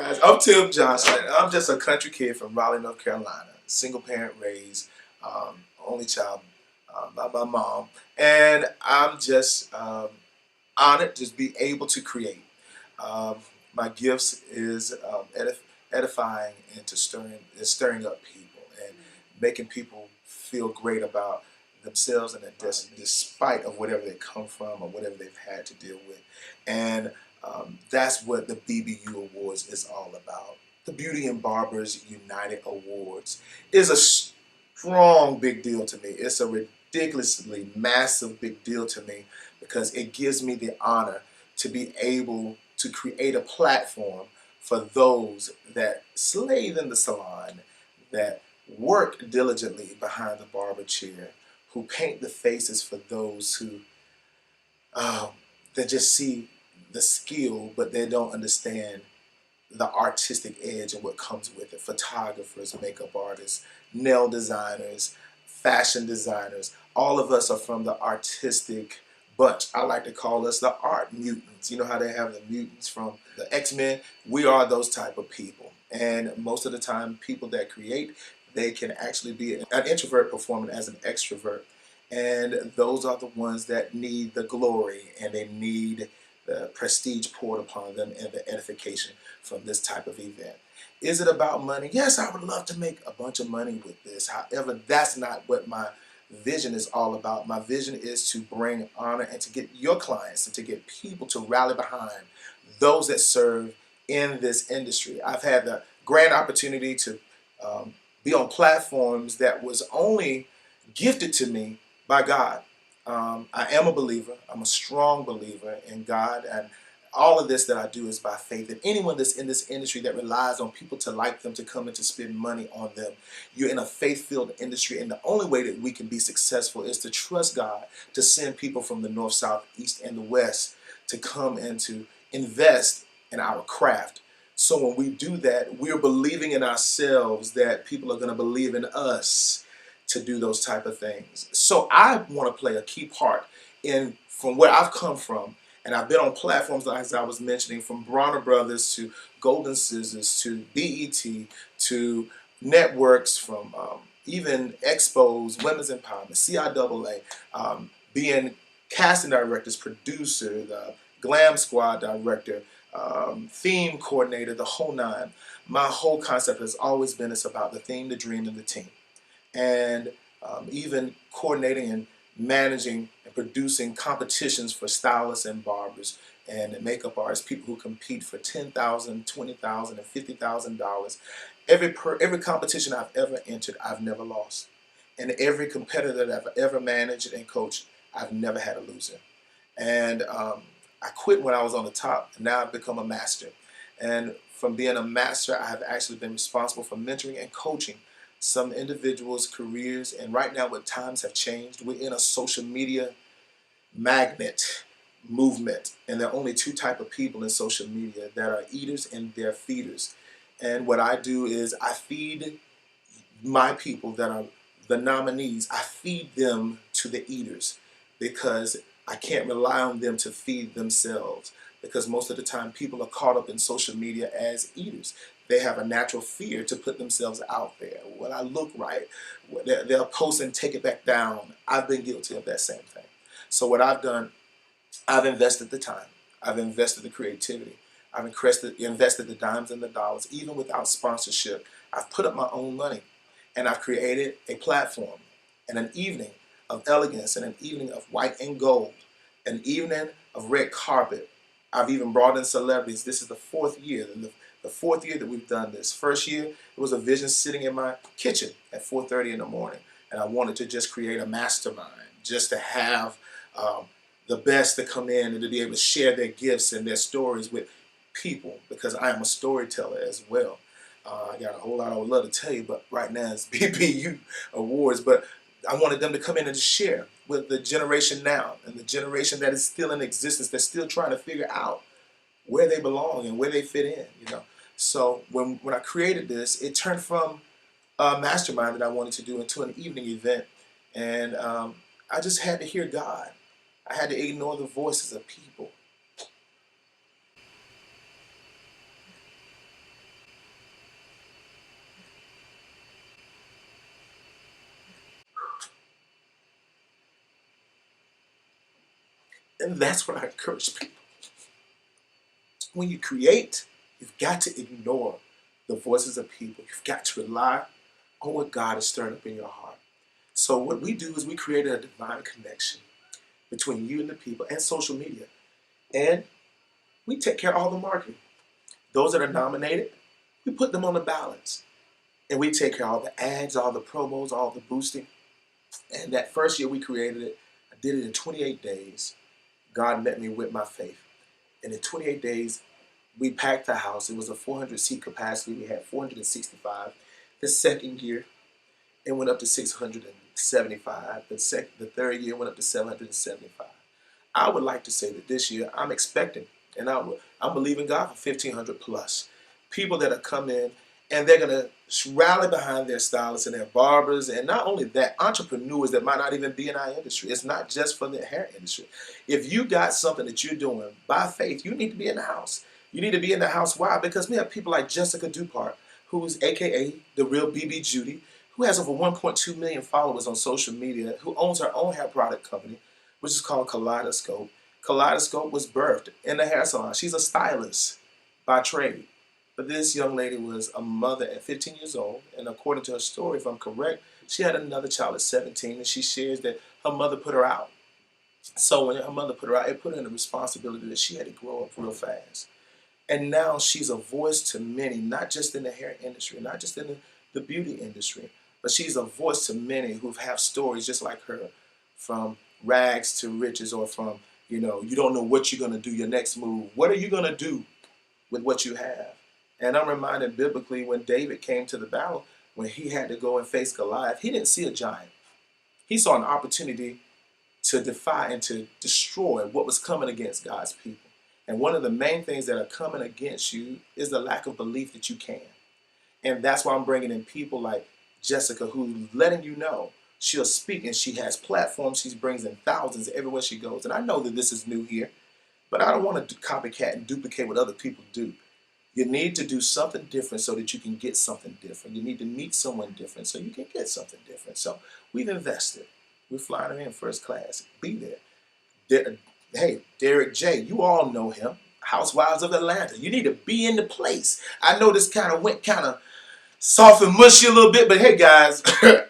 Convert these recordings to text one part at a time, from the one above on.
guys. I'm Tim Johnson. I'm just a country kid from Raleigh, North Carolina. Single parent raised, only child by my mom. And I'm just honored to be able to create. Um, my gifts is edifying and to stirring up people and making people feel great about themselves and their destiny, despite of whatever they come from or whatever they've had to deal with. And that's what the BBU Awards is all about. The Beauty and Barbers United Awards is a strong big deal to me. It's a ridiculously massive big deal to me because it gives me the honor to be able to create a platform for those that slave in the salon, that work diligently behind the barber chair, who paint the faces for those who that just see the skill, but they don't understand the artistic edge and what comes with it. Photographers, makeup artists, nail designers, fashion designers. All of us are from the artistic bunch. I like to call us the art mutants. You know how they have the mutants from the X-Men? We are those type of people. And most of the time, people that create, they can actually be an introvert performing as an extrovert. And those are the ones that need the glory and they need the prestige poured upon them and the edification from this type of event. Is it about money? Yes, I would love to make a bunch of money with this. However, that's not what my vision is all about. My vision is to bring honor and to get your clients and to get people to rally behind those that serve in this industry. I've had the grand opportunity to be on platforms that was only gifted to me by God. I am a believer. I'm a strong believer in God, and all of this that I do is by faith. And anyone that's in this industry that relies on people to like them, to come and to spend money on them, you're in a faith-filled industry, and the only way that we can be successful is to trust God to send people from the north, south, east, and the west to come and to invest in our craft. So when we do that, we're believing in ourselves that people are going to believe in us to do those type of things. So I want to play a key part in from where I've come from, and I've been on platforms like as I was mentioning, from Bronner Brothers to Golden Scissors to BET to networks, from even Expos, Women's Empowerment, CIAA, being casting directors, producer, the Glam Squad director, theme coordinator, the whole nine. My whole concept has always been it's about the theme, the dream, and the team. And even coordinating and managing and producing competitions for stylists and barbers and makeup artists, people who compete for $10,000, $20,000, and $50,000. Every competition I've ever entered, I've never lost. And every competitor that I've ever managed and coached, I've never had a loser. And I quit when I was on the top, and now I've become a master. And from being a master, I have actually been responsible for mentoring and coaching some individuals' careers. And right now, what times have changed, we're in a social media magnet movement, and there are only two type of people in social media: that are eaters and they're feeders. And what I do is I feed my people that are the nominees. I feed them to the eaters because I can't rely on them to feed themselves, because most of the time people are caught up in social media as eaters. They have a natural fear to put themselves out there. Will I look right? They'll post and take it back down. I've been guilty of that same thing. So what I've done, I've invested the time. I've invested the creativity. I've invested the dimes and the dollars, even without sponsorship. I've put up my own money, and I've created a platform and an evening of elegance and an evening of white and gold, an evening of red carpet. I've even brought in celebrities. This is the fourth year. The fourth year that we've done this. First year, it was a vision sitting in my kitchen at 4:30 in the morning, and I wanted to just create a mastermind, just to have the best to come in and to be able to share their gifts and their stories with people, because I am a storyteller as well. I got a whole lot I would love to tell you, but right now it's BBU Awards. But I wanted them to come in and share with the generation now and the generation that is still in existence, that's still trying to figure out where they belong and where they fit in, you know. So when I created this, it turned from a mastermind that I wanted to do into an evening event. And I just had to hear God. I had to ignore the voices of people. And that's what I encourage people. When you create, you've got to ignore the voices of people. You've got to rely on what God is stirring up in your heart. So what we do is we create a divine connection between you and the people and social media. And we take care of all the marketing. Those that are nominated, we put them on the ballots. And we take care of all the ads, all the promos, all the boosting. And that first year we created it, I did it in 28 days. God met me with my faith. And in 28 days, we packed the house. It was a 400-seat capacity. We had 465. The second year, it went up to 675. The third year went up to 775. I would like to say that this year I'm expecting, and I'm believing God for 1,500 plus people that are come in, and they're gonna rally behind their stylists and their barbers, and not only that, entrepreneurs that might not even be in our industry. It's not just for the hair industry. If you got something that you're doing by faith, you need to be in the house. You need to be in the house. Why? Because we have people like Jessica Dupart, who's AKA the real BB Judy, who has over 1.2 million followers on social media, who owns her own hair product company, which is called Kaleidoscope. Kaleidoscope was birthed in the hair salon. She's a stylist by trade. But this young lady was a mother at 15 years old, and according to her story, if I'm correct, she had another child at 17, and she shares that her mother put her out. So when her mother put her out, it put her in the responsibility that she had to grow up real fast. And now she's a voice to many, not just in the hair industry, not just in the beauty industry, but she's a voice to many who have stories just like her, from rags to riches, or from, you don't know what you're going to do, your next move. What are you going to do with what you have? And I'm reminded biblically when David came to the battle, when he had to go and face Goliath, he didn't see a giant. He saw an opportunity to defy and to destroy what was coming against God's people. And one of the main things that are coming against you is the lack of belief that you can. And that's why I'm bringing in people like Jessica, who's letting you know she'll speak, and she has platforms. She brings in thousands everywhere she goes. And I know that this is new here, but I don't want to copycat and duplicate what other people do. You need to do something different so that you can get something different. You need to meet someone different so you can get something different. So we've invested. We're flying her in first class. Be there. Hey, Derek J., you all know him. Housewives of Atlanta. You need to be in the place. I know this kind of went kind of soft and mushy a little bit, but hey guys,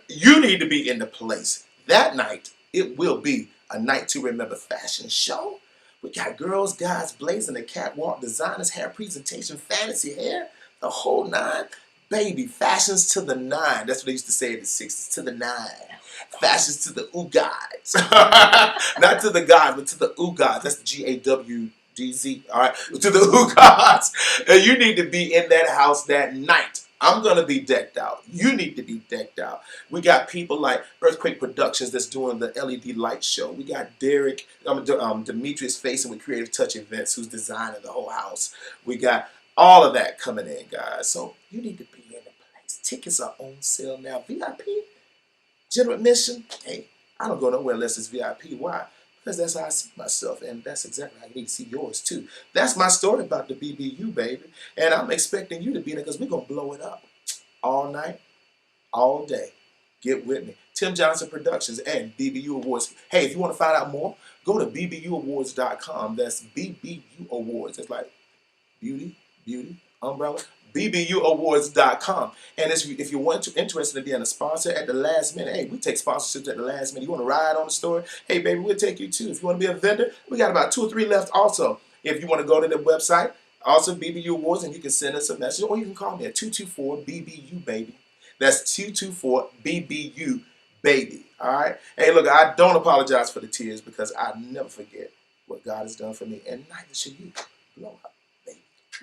you need to be in the place. That night, it will be a night to remember. Fashion show. We got girls, guys blazing the catwalk, designers, hair presentation, fantasy hair, the whole nine. Baby, fashions to the nine. That's what they used to say in the 60s, to the nine. Fashions to the ooh guys. Not to the guys, but to the ooh guys. That's the GAWDZ, all right? To the ooh guys. And you need to be in that house that night. I'm going to be decked out. You need to be decked out. We got people like Earthquake Productions that's doing the LED light show. We got Demetrius Facing with Creative Touch Events, who's designing the whole house. We got all of that coming in, guys. So you need to be in the place. Tickets are on sale now. VIP, general admission. Hey, I don't go nowhere unless it's VIP. Why? Because that's how I see myself, and that's exactly how you need to see yours too. That's my story about the BBU, baby. And I'm expecting you to be there because we're going to blow it up all night, all day. Get with me. Tim Johnson Productions and BBU Awards. Hey, if you want to find out more, go to BBUawards.com. That's BBU Awards. It's like beauty, umbrella. BBUawards.com. And if you're interested in being a sponsor at the last minute, hey, we take sponsorships at the last minute. You want to ride on the story? Hey, baby, we'll take you too. If you want to be a vendor, we got about 2 or 3 left also. If you want to go to the website, also BBU Awards, and you can send us a message, or you can call me at 224-BBU, baby. That's 224-BBU, baby. All right? Hey, look, I don't apologize for the tears because I never forget what God has done for me, and neither should you. Blow up.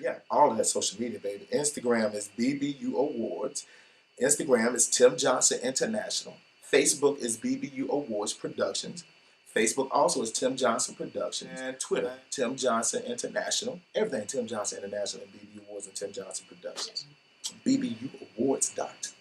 Yeah, all of that social media, baby. Instagram is BBU Awards. Instagram is Tim Johnson International. Facebook is BBU Awards Productions. Facebook also is Tim Johnson Productions. And Twitter, Tim Johnson International. Everything Tim Johnson International and BBU Awards and Tim Johnson Productions. BBUawards.com.